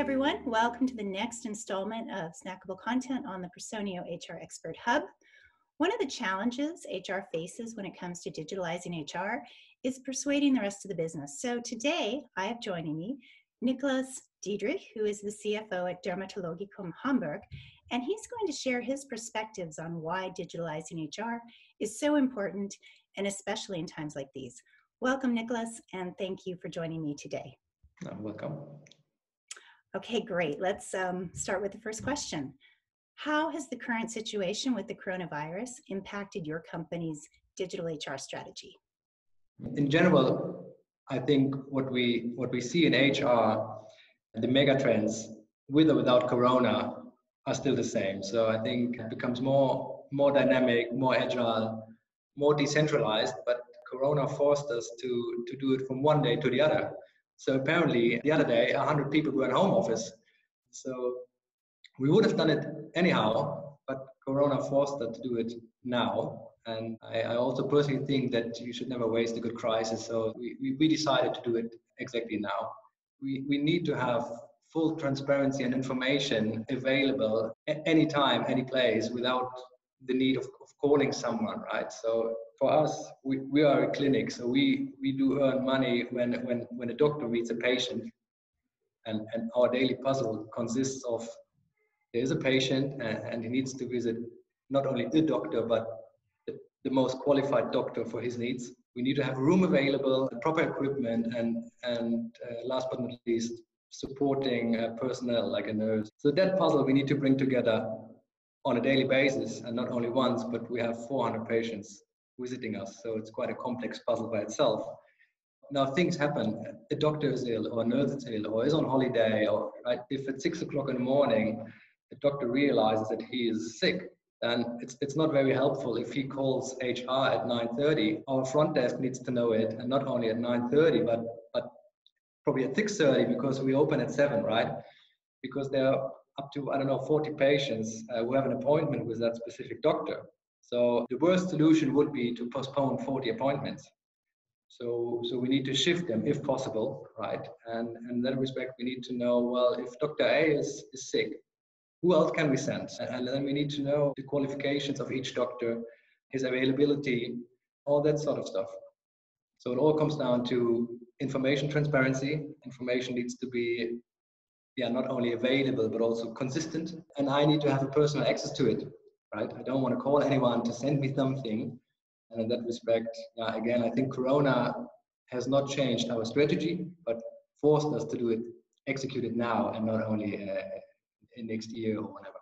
everyone. Welcome to the next installment of snackable content on the Personio HR Expert Hub. One of the challenges HR faces when it comes to digitalizing HR is persuading the rest of the business. So today I have joining me Nikolas Diedrich, who is the CFO at Dermatologikum Hamburg, and he's going to share his perspectives on why digitalizing HR is so important, and especially in times like these. Welcome, Nikolas, and thank you for joining me today. Welcome. Okay, great. Let's start with the first question. How has the current situation with the coronavirus impacted your company's digital HR strategy? In general, I think what we see in HR, the mega trends, with or without Corona, are still the same. So I think it becomes more dynamic, more agile, more decentralized. But Corona forced us to do it from one day to the other. So apparently, the other day, 100 people were in home office. So we would have done it anyhow, but Corona forced us to do it now. And I also personally think that you should never waste a good crisis. So we decided to do it exactly now. We need to have full transparency and information available at any time, any place, without the need of calling someone, right? So for us, we are a clinic, so we do earn money when a doctor meets a patient. And our daily puzzle consists of, there is a patient and he needs to visit not only the doctor, but the most qualified doctor for his needs. We need to have room available, proper equipment, and last but not least, supporting personnel like a nurse. So that puzzle we need to bring together on a daily basis, and not only once, but we have 400 patients visiting us. So it's quite a complex puzzle by itself. Now things happen, a doctor is ill or a nurse is ill or is on holiday, or right, if at 6 o'clock in the morning, the doctor realizes that he is sick, then it's not very helpful if he calls HR at 9:30. Our front desk needs to know it, and not only at 9:30, but probably at 6:30, because we open at 7, right? Because there are up to, 40 patients who have an appointment with that specific doctor. So the worst solution would be to postpone 40 appointments. So we need to shift them if possible, right? And in that respect, we need to know, well, if Dr. A is sick, who else can we send? And then we need to know the qualifications of each doctor, his availability, all that sort of stuff. So it all comes down to information transparency. Information needs to be not only available, but also consistent. And I need to have a personal access to it, right? I don't want to call anyone to send me something. And in that respect, again, I think Corona has not changed our strategy, but forced us to do it, execute it now, and not only in next year or whatever.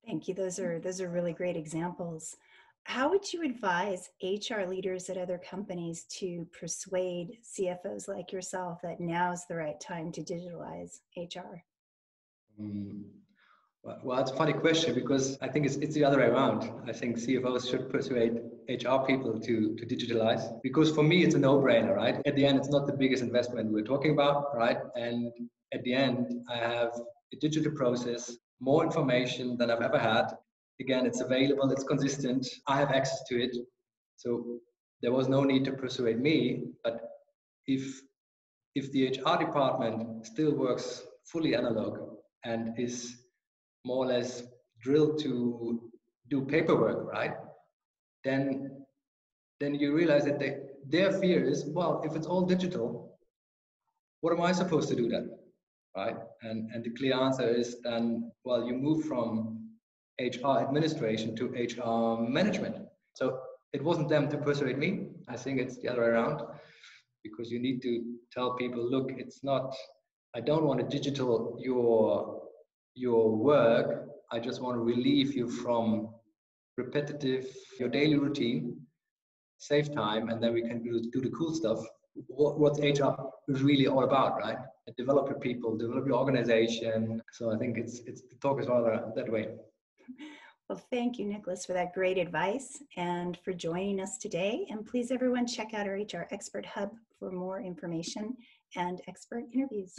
Thank you. Those are really great examples. How would you advise HR leaders at other companies to persuade CFOs like yourself that now's the right time to digitalize HR? Well, it's a funny question, because I think it's the other way around. I think CFOs should persuade HR people to digitalize, because for me, it's a no-brainer, right? At the end, it's not the biggest investment we're talking about, right? And at the end, I have a digital process, more information than I've ever had. Again, it's available, it's consistent, I have access to it. So there was no need to persuade me. But if the HR department still works fully analog and is more or less drilled to do paperwork, right? Then you realize that their fear is, well, if it's all digital, what am I supposed to do then, right? And the clear answer is then, well, you move from HR administration to HR management. So it wasn't them to persuade me. I think it's the other way around, because you need to tell people, look, it's not, I don't want to digital your work. I just want to relieve you from repetitive, your daily routine, save time, and then we can do the cool stuff. What's HR really all about, right? Develop your people, develop your organization. So I think it's the talk is rather that way. Well, thank you, Nikolas, for that great advice and for joining us today. And please, everyone, check out our HR Expert Hub for more information and expert interviews.